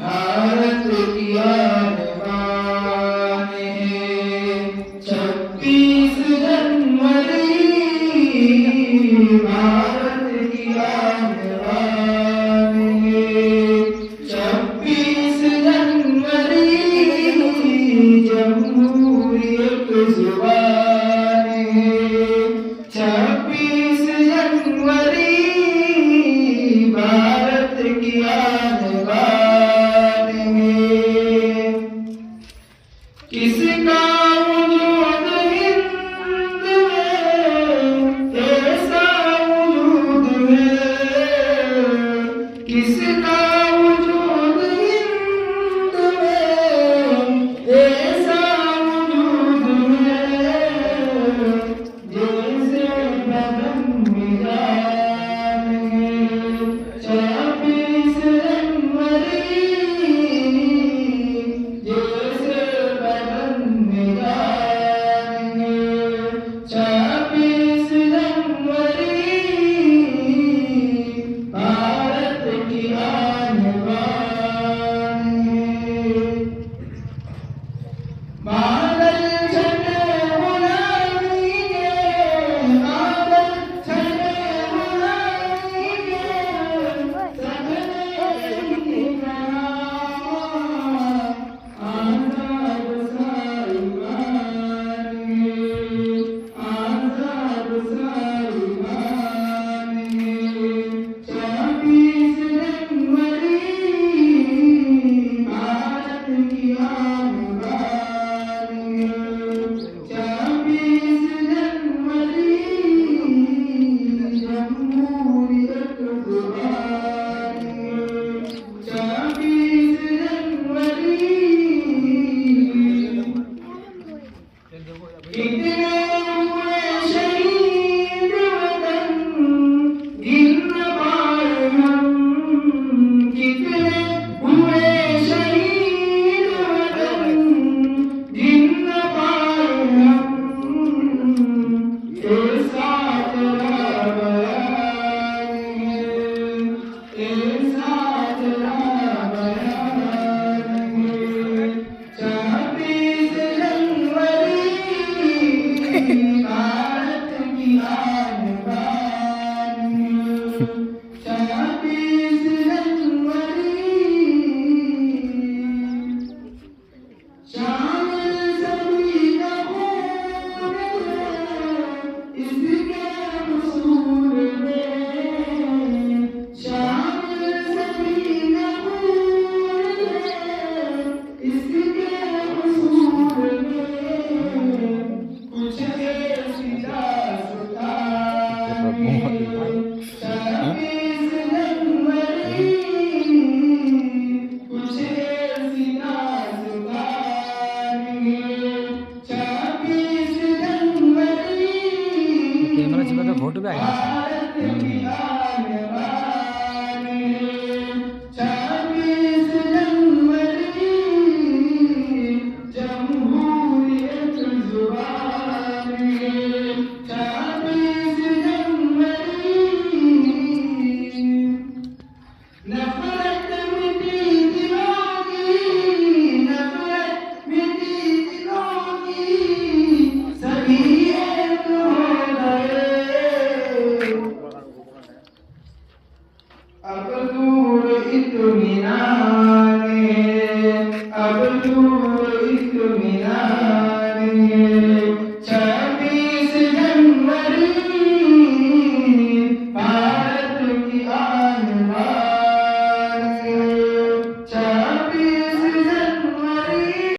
भारत की आन बान है 26 जनवरी भारत की आन बान है 26 जनवरी जमहूरियत जुबान है 26 जनवरी भारत की आन बान है किसका वजूद हिंद में ऐसा वजूद है किसका वजूद हिंद में ऐसा वजूद है जैसे बदन में जान है 26 जनवरी जैसे बदन में जान है 26 जनवरी भारत की आन बान है बादल छटे बुलाएंगे बादल छटे बुलाएंगे सजने आजाद सारी मान आजाद सारी मान 26 जनवरी भारत की आन बान है 26 जनवरी जमहूरियत जुबान है 26 जनवरी कितने हुए शहीद वतन गिन पाए हम कितने हुए शहीद वतन गिन पाए हम ऐसा तेरा बयान है ऐसा तेरा बयान है 26 जनवरी भारत की आन बान है 26 जनवरी शामिल सभी नमूर इसके हुसूर में शामिल सभी नमूर इसके हुसूर में कुछ ऐसी दास्तान है 26 जनवरी कुछ ऐसी दास्तान है 26 जनवरी कैमरा चिपका तो फोटो भी आएगा भारत की आन बान है 26 जनवरी जमहूरियत जुबान है 26 जनवरी नफरत मिटी दिलों की नफरत मिटी दिलों की सभी एक हो गए अब दूर इत्मीनान